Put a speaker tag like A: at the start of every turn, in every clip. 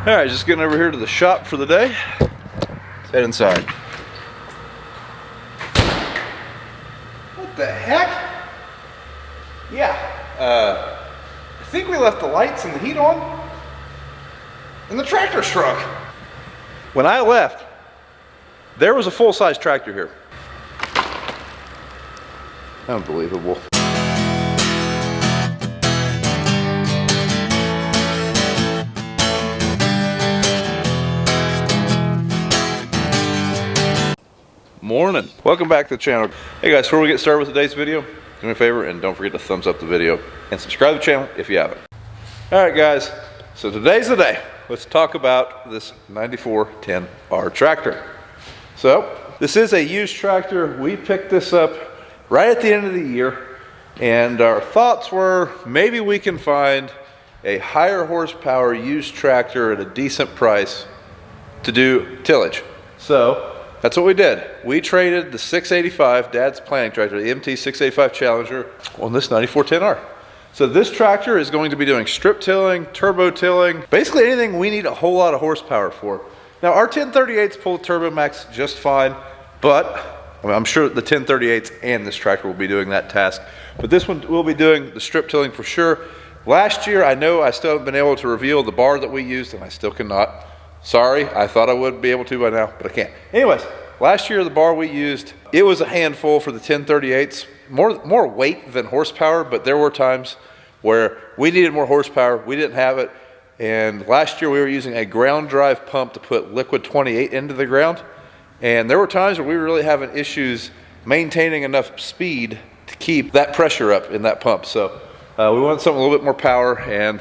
A: All right, just getting over here to the shop for the day. Let's head inside. What the heck? Yeah, I think we left the lights and the heat on, and the tractor shrunk. When I left, there was a full-size tractor here. Unbelievable. Morning. Welcome back to the channel. Hey guys, before we get started with today's video, do me a favor and don't forget to thumbs up the video and subscribe to the channel if you haven't. All right guys, so today's the day. Let's talk about this 9410R tractor. So this is a used tractor. We picked this up right at the end of the year, and our thoughts were maybe we can find a higher horsepower used tractor at a decent price to do tillage. So that's what we did. We traded the 685, Dad's planting tractor, the MT 685 Challenger, on this 9410R. So this tractor is going to be doing strip tilling, turbo tilling, basically anything we need a whole lot of horsepower for. Now our 1038s pull Turbo Max just fine, but I'm sure the 1038s and this tractor will be doing that task. But this one will be doing the strip tilling for sure. Last year, I know I still haven't been able to reveal the bar that we used, and I still cannot. Sorry, I thought I would be able to by now, but I can't. Anyways, last year the bar we used, it was a handful for the 1038s. More weight than horsepower, but there were times where we needed more horsepower, we didn't have it. And last year we were using a ground drive pump to put liquid 28 into the ground. And there were times where we were really having issues maintaining enough speed to keep that pressure up in that pump. So we wanted something a little bit more power, and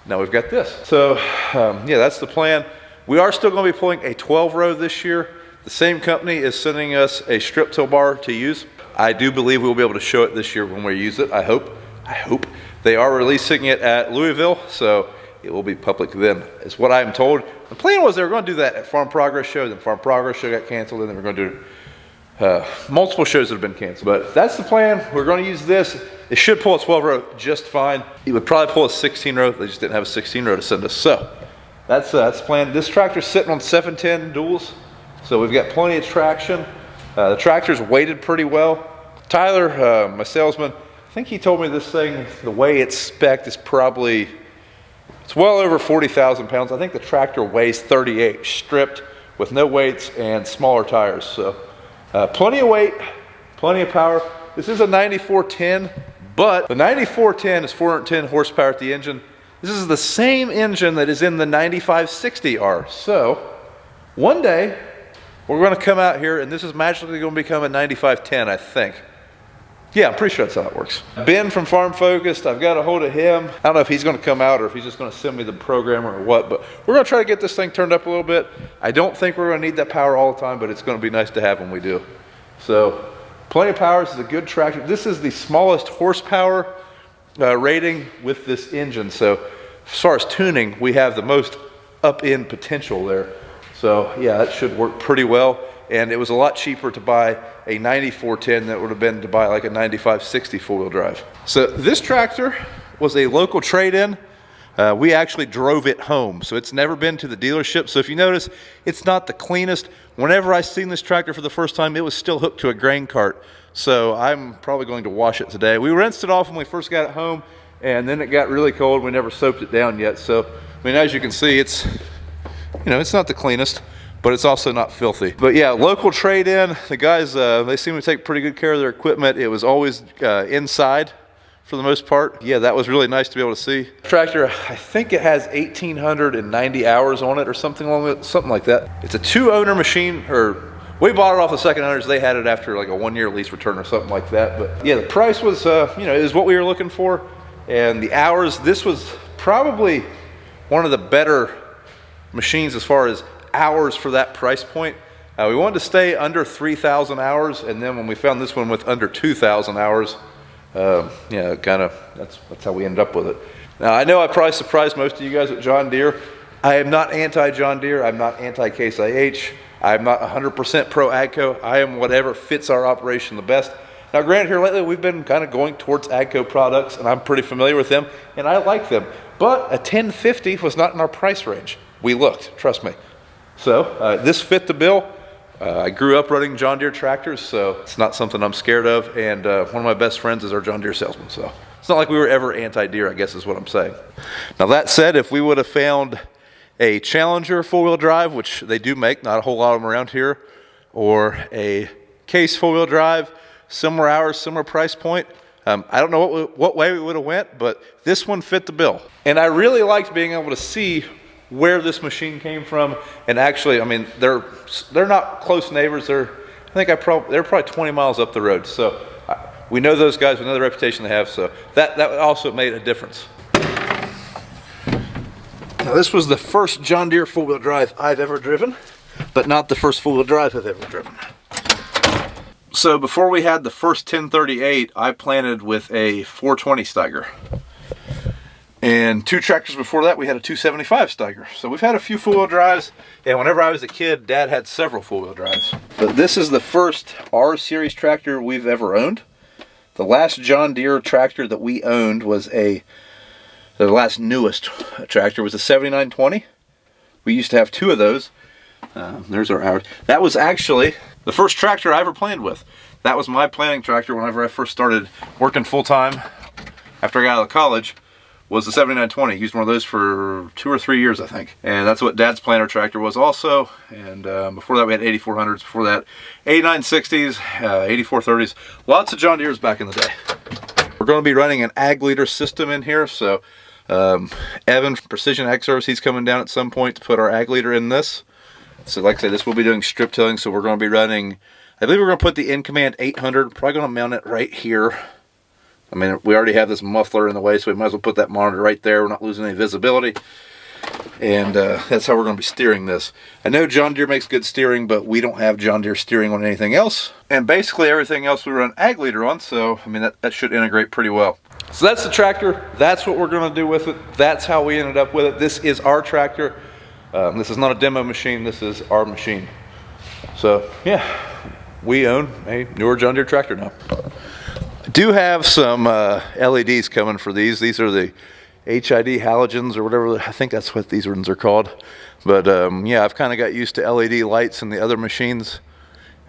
A: now we've got this. So yeah, that's the plan. We are still going to be pulling a 12 row this year. The same company is sending us a strip till bar to use. I do believe we'll be able to show it this year when we use it. I hope. They are releasing it at Louisville, so it will be public then, is what I'm told. The plan was they were going to do that at Farm Progress Show, then Farm Progress Show got canceled, and then we're going to do multiple shows that have been canceled. But that's the plan. We're going to use this. It should pull a 12 row just fine. It would probably pull a 16 row. They just didn't have a 16 row to send us. So that's the plan. This tractor's sitting on 710 duals, so we've got plenty of traction. The tractor's weighted pretty well. Tyler, my salesman, I think he told me this thing, the way it's spec'd is probably, it's well over 40,000 pounds. I think the tractor weighs 38, stripped with no weights and smaller tires. So plenty of weight, plenty of power. This is a 9410, but the 9410 is 410 horsepower at the engine. This is the same engine that is in the 9560R. So one day we're going to come out here and this is magically going to become a 9510, I think. Yeah, I'm pretty sure that's how it works. Ben from Farm Focused, I've got a hold of him. I don't know if he's going to come out or if he's just going to send me the programmer or what, but we're going to try to get this thing turned up a little bit. I don't think we're going to need that power all the time, but it's going to be nice to have when we do. So plenty of power. This is a good tractor. This is the smallest horsepower rating with this engine. So as far as tuning, we have the most up-end potential there. So yeah, that should work pretty well. And it was a lot cheaper to buy a 9410 than it would have been to buy like a 9560 four-wheel drive. So this tractor was a local trade-in. We actually drove it home, so it's never been to the dealership. So if you notice, it's not the cleanest. Whenever I seen this tractor for the first time, it was still hooked to a grain cart. So I'm probably going to wash it today. We rinsed it off when we first got it home, and then it got really cold. We never soaped it down yet. So, I mean, as you can see, it's, you know, it's not the cleanest, but it's also not filthy. But yeah, local trade-in. The guys, they seem to take pretty good care of their equipment. It was always inside for the most part. Yeah, that was really nice to be able to see. Tractor, I think it has 1,890 hours on it or something like that. It's a two-owner machine, or we bought it off the second owners. They had it after like a 1-year lease return or something like that. But yeah, the price was, you know, is what we were looking for. And the hours, this was probably one of the better machines as far as hours for that price point. We wanted to stay under 3,000 hours, and then when we found this one with under 2,000 hours, yeah, kind of, that's how we ended up with it. Now, I know I probably surprised most of you guys with John Deere. I am not anti-John Deere. I'm not anti-Case IH. I'm not 100% pro-AGCO. I am whatever fits our operation the best. Now, granted, here lately, we've been kind of going towards AGCO products, and I'm pretty familiar with them, and I like them. but a 1050 was not in our price range. We looked, trust me. So this fit the bill. I grew up running John Deere tractors, so it's not something I'm scared of. And one of my best friends is our John Deere salesman, so it's not like we were ever anti-Deere, I guess is what I'm saying. Now that said, if we would have found a Challenger four-wheel drive, which they do make, not a whole lot of them around here, or a Case four-wheel drive, similar hours, similar price point, I don't know what way we would have went, but this one fit the bill. And I really liked being able to see where this machine came from. And actually, I mean, they're not close neighbors. They're probably 20 miles up the road. So we know those guys, we know the reputation they have. So that also made a difference. Now this was the first John Deere four-wheel drive I've ever driven, but not the first four-wheel drive I've ever driven. So before we had the first 1038, I planted with a 420 Steiger. And 2 tractors before that, we had a 275 Steiger. So we've had a few four-wheel drives, and whenever I was a kid, Dad had several four-wheel drives. But this is the first R-Series tractor we've ever owned. The last John Deere tractor that we owned was the last newest tractor was a 7920. We used to have 2 of those. There's our hours. That was actually the first tractor I ever planted with. That was my planting tractor whenever I first started working full-time after I got out of college, was the 7920. Used one of those for 2 or 3 years, I think. And that's what Dad's planter tractor was also. And before that we had 8400s, before that 8960s, 8430s. Lots of John Deeres back in the day. We're going to be running an ag leader system in here, so Evan from Precision Ag Service, he's coming down at some point to put our ag leader in this. So like I said, this will be doing strip tilling, so we're going to be running, I believe we're going to put the in-command 800, probably going to mount it right here. I mean, we already have this muffler in the way, so we might as well put that monitor right there. We're not losing any visibility. And that's how we're going to be steering this. I know John Deere makes good steering, but we don't have John Deere steering on anything else. And basically everything else we run ag leader on, so I mean, that should integrate pretty well. So that's the tractor. That's what we're going to do with it. That's how we ended up with it. This is our tractor. This is not a demo machine, this is our machine. So yeah, we own a newer John Deere tractor now. I do have some LEDs coming for these. These are the HID halogens or whatever, I think that's what these ones are called. But yeah, I've kind of got used to LED lights in the other machines,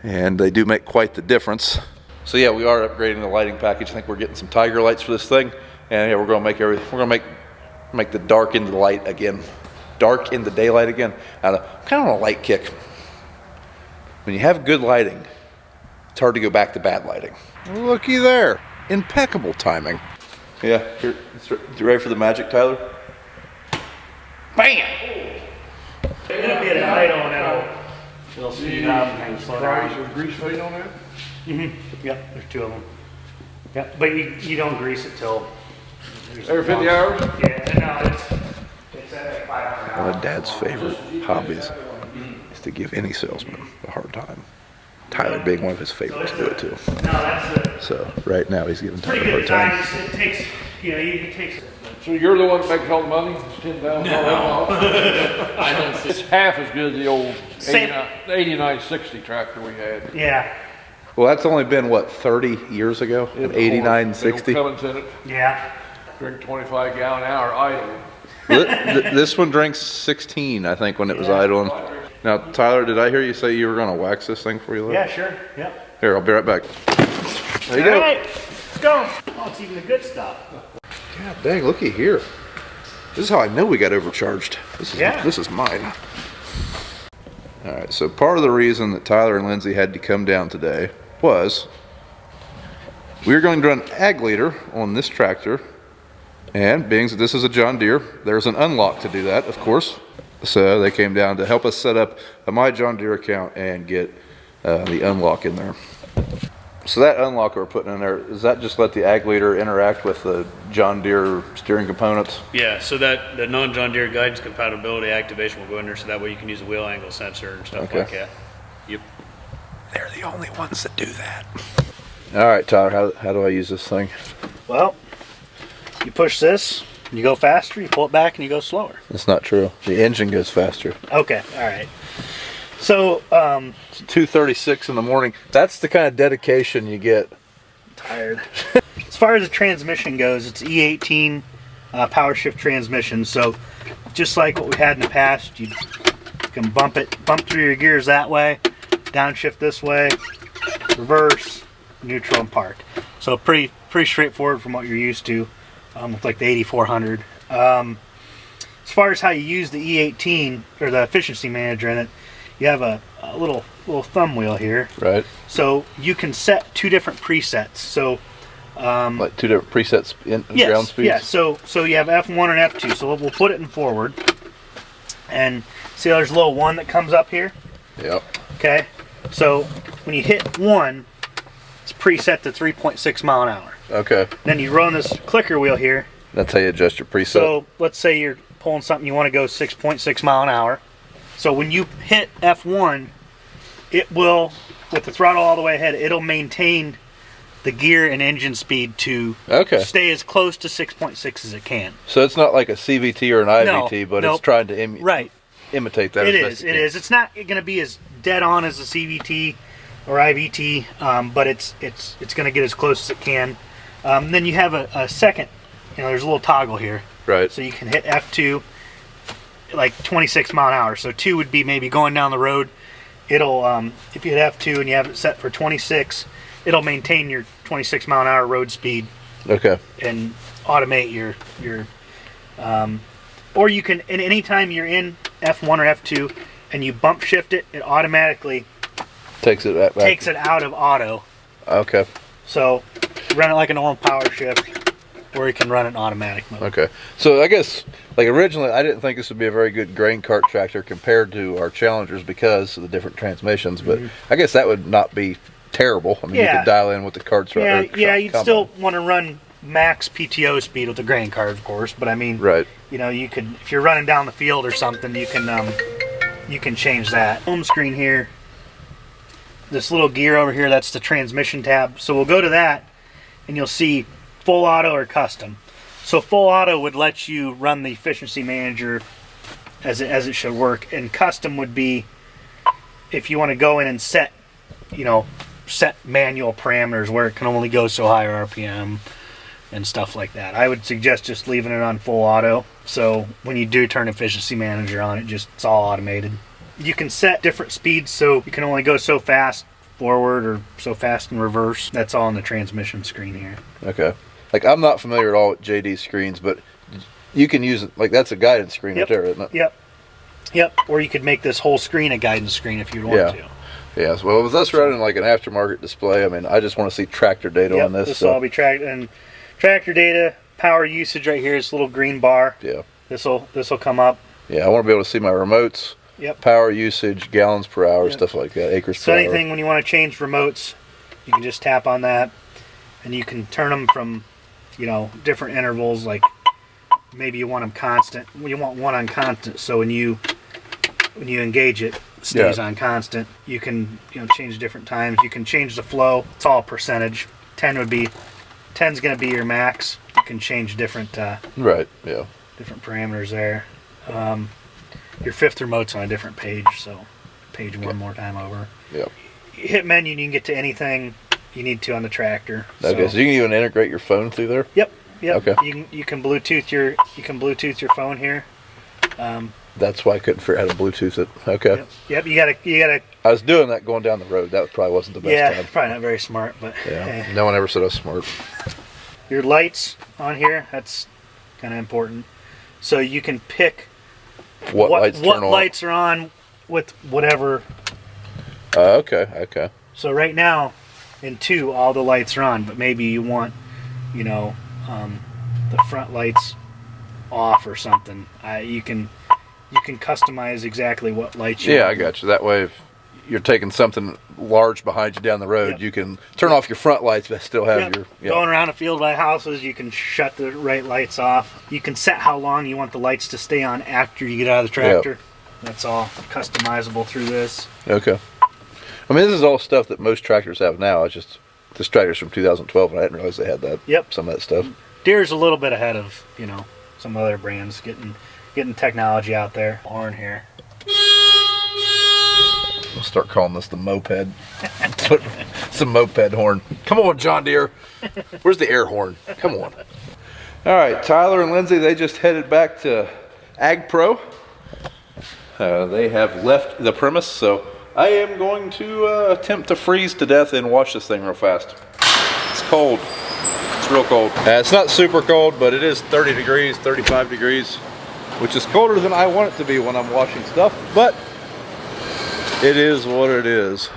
A: and they do make quite the difference. So yeah, we are upgrading the lighting package. I think we're getting some Tiger lights for this thing. And yeah, we're gonna make everything, we're gonna make the dark into the light again. Dark in the daylight again. I'm kind of on a light kick. When you have good lighting, it's hard to go back to bad lighting. Looky there, impeccable timing. Yeah, here, you ready for the magic, Tyler? Bam!
B: It'll be a light on now. It'll speed up and slow down.
C: Grease fade on that?
B: Mm-hmm. Yep, there's 2 of them. Yep, but you don't grease it till
C: Every 50 hours?
B: Yeah, no, it's at 500 hours.
A: One of Dad's favorite hobbies is to give any salesman a hard time. Tyler being one of his favorites to do it too.
B: No, that's
A: So right now he's giving Tyler
B: pretty
A: a hard
B: good
A: time.
B: time. It takes, it takes.
C: So you're the one that makes all the money? It's $10,000.
B: No.
C: I don't. It's half as good as the old
B: Same.
C: 8960 tractor we had.
B: Yeah,
A: Well, that's only been, what, 30 years ago? An 8960?
C: Cummins in it.
B: yeah.
C: Drink 25 gallon an hour idle.
A: This one drinks 16, I think, when it was idling. Now, Tyler, did I hear you say you were going to wax this thing for you?
B: Yeah, sure. Yep.
A: Here, I'll be right back. There you
B: All
A: go.
B: right, let's go. Oh, it's even the good stuff.
A: God dang, looky here. This is how I know we got overcharged. This is mine. All right, so part of the reason that Tyler and Lindsay had to come down today was we were going to run ag leader on this tractor, and being that this is a John Deere, there's an unlock to do that, of course. So they came down to help us set up a My John Deere account and get the unlock in there. So that unlock we're putting in there, does that just let the ag leader interact with the John Deere steering components?
D: Yeah, so that the non-John Deere guidance compatibility activation will go in there, so that way you can use a wheel angle sensor and stuff like that. Yep.
A: They're the only ones that do that. All right, Tyler, how do I use this thing?
B: Well, you push this, you go faster, you pull it back, and you go slower.
A: That's not true. The engine goes faster.
B: Okay, all right. So,
A: It's 2:36 in the morning. That's the kind of dedication you get.
B: tired. As far as the transmission goes, it's E18 power shift transmission. So just like what we had in the past, you can bump through your gears that way, downshift this way, reverse, neutral, and park. So pretty straightforward from what you're used to with like the 8400. As far as how you use the E18 or the efficiency manager in it, you have a little thumb wheel here.
A: Right.
B: So you can set 2 different presets. So
A: like 2 different presets in
B: yes,
A: ground speeds?
B: yeah. So you have F1 and F2. So we'll put it in forward. And see how there's a little 1 that comes up here?
A: Yep.
B: Okay. So when you hit 1, it's preset to 3.6 mile an hour.
A: Okay.
B: Then you run this clicker wheel here.
A: That's how you adjust your preset.
B: So let's say you're pulling something, you want to go 6.6 mile an hour. So when you hit F1, it will, with the throttle all the way ahead, it'll maintain the gear and engine speed to stay as close to 6.6 as it can.
A: So it's not like a CVT or an IVT, but
B: nope.
A: It's trying to imitate that.
B: It is. It's not going to be as dead on as a CVT or IVT, but it's going to get as close as it can. Then you have a second. There's a little toggle here.
A: Right.
B: So you can hit F2 like 26 mile an hour. So 2 would be maybe going down the road. It'll if you hit F2 and you have it set for 26, it'll maintain your 26 mile an hour road speed.
A: Okay.
B: And automate your or you can, and anytime you're in F1 or F2 and you bump shift it, it automatically
A: takes it back.
B: Takes it out of auto.
A: Okay.
B: So run it like a normal power shift, or you can run it in automatic mode.
A: Okay. So I guess, like originally, I didn't think this would be a very good grain cart tractor compared to our Challengers because of the different transmissions, but I guess that would not be terrible. I mean, you could dial in with the carts right.
B: Yeah, you'd still want to run max PTO speed with the grain cart, of course, but I mean, you could, if you're running down the field or something, you can change that. Home screen here, this little gear over here, that's the transmission tab. So we'll go to that, and you'll see full auto or custom. So full auto would let you run the efficiency manager as it should work, and custom would be if you want to go in and set manual parameters where it can only go so high RPM and stuff like that. I would suggest just leaving it on full auto. So when you do turn efficiency manager on, it's all automated. You can set different speeds, so you can only go so fast forward or so fast in reverse. That's all on the transmission screen here.
A: Okay. Like, I'm not familiar at all with JD screens, but you can use it, like, that's a guidance screen right there, isn't it?
B: Yep. Or you could make this whole screen a guidance screen if you want to.
A: Yes. Well, with us running like an aftermarket display, I mean, I just want to see tractor data on this.
B: This will all be tractor data, power usage right here. This little green bar.
A: Yeah.
B: This will come up.
A: Yeah, I want to be able to see my remotes.
B: Yep.
A: Power usage, gallons per hour, stuff like that, acres per hour.
B: So anything when you want to change remotes, you can just tap on that, and you can turn them from, different intervals. Like maybe you want them constant. You want one on constant. So when you engage it, stays on constant. You can change different times. You can change the flow. It's all percentage. 10's going to be your max. You can change different different parameters there. Your fifth remote's on a different page, so page one more time over.
A: Yep.
B: You hit menu and you can get to anything you need to on the tractor.
A: Okay, so you can even integrate your phone through there?
B: Yep.
A: Okay.
B: You can Bluetooth your phone here.
A: That's why I couldn't figure out how to Bluetooth it. Okay.
B: Yep. You gotta.
A: I was doing that going down the road. That probably wasn't the best time.
B: Probably not very smart, but
A: no one ever said I was smart.
B: Your lights on here, that's kind of important. So you can pick what lights are on with whatever.
A: Okay. So
B: right now, in 2, all the lights are on, but maybe you want, the front lights off or something. You can customize exactly what lights you want.
A: I got you. That way, if you're taking something large behind you down the road, you can turn off your front lights but still have your...
B: Going around a field by houses, you can shut the right lights off. You can set how long you want the lights to stay on after you get out of the tractor. That's all customizable through this. Okay.
A: I mean, this is all stuff that most tractors have now. It's just, this tractor's from 2012, and I didn't realize they had that. Some of that stuff.
B: Deere's a little bit ahead of, some other brands getting technology out there. Horn here.
A: We'll start calling this the moped. It's a moped horn. Come on, John Deere. Where's the air horn? Come on. All right, Tyler and Lindsay, they just headed back to Ag Pro. They have left the premise, so I am going to attempt to freeze to death and wash this thing real fast. It's cold. It's real cold. It's not super cold, but it is 30 degrees, 35 degrees, which is colder than I want it to be when I'm washing stuff, but it is what it is.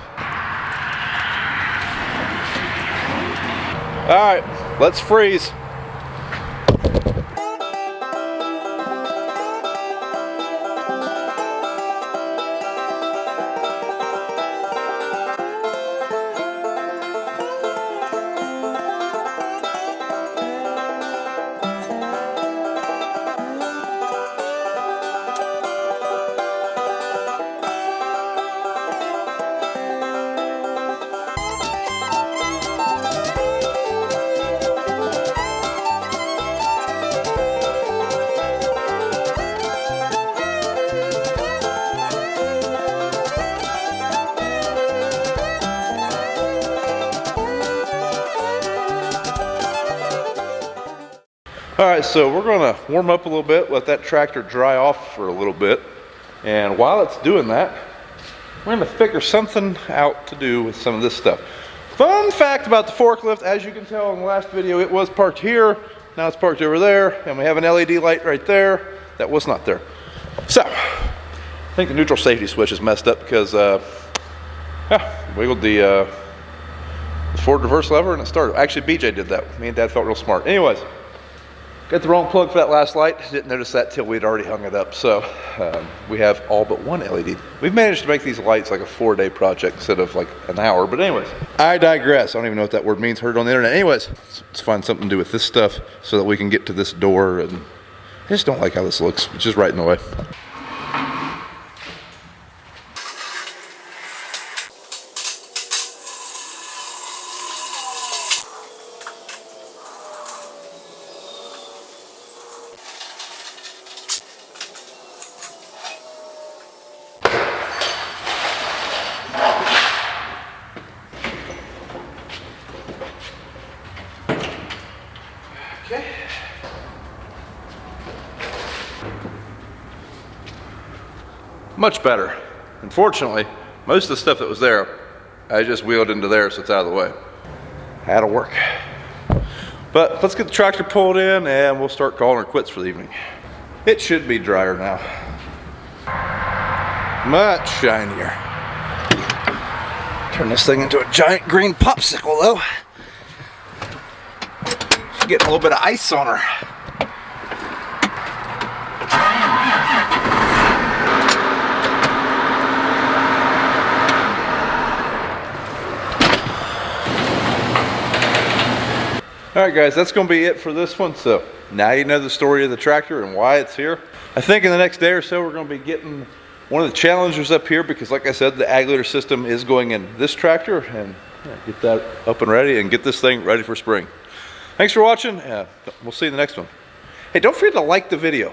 A: All right, let's freeze. All right, so we're gonna warm up a little bit, let that tractor dry off for a little bit. And while it's doing that, we're gonna figure something out to do with some of this stuff. Fun fact about the forklift, as you can tell in the last video, it was parked here, now it's parked over there, and we have an LED light right there that was not there. So, I think the neutral safety switch is messed up because, wiggled the forward reverse lever and it started. Actually, BJ did that. Me and Dad felt real smart. Anyways, got the wrong plug for that last light. Didn't notice that till we'd already hung it up. So we have all but one LED. We've managed to make these lights like a 4-day project instead of like an hour. But anyways, I digress. I don't even know what that word means. Heard it on the internet. Anyways, let's find something to do with this stuff so that we can get to this door. And I just don't like how this looks. It's just right in the way. Okay. Much better. Unfortunately, most of the stuff that was there, I just wheeled into there so it's out of the way. That'll work. But let's get the tractor pulled in and we'll start calling her quits for the evening. It should be drier now. Much shinier. Turn this thing into a giant green popsicle though. She's getting a little bit of ice on her. All right guys, that's gonna be it for this one. So now you know the story of the tractor and why it's here. I think in the next day or so, we're gonna be getting one of the Challengers up here because like I said, the ag leader system is going in this tractor and get that up and ready and get this thing ready for spring. Thanks for watching. We'll see you in the next one. Hey, don't forget to like the video.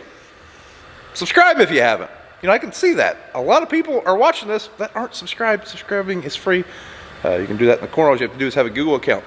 A: Subscribe if you haven't. You know, I can see that. A lot of people are watching this that aren't subscribed. Subscribing is free. You can do that in the corner. All you have to do is have a Google account.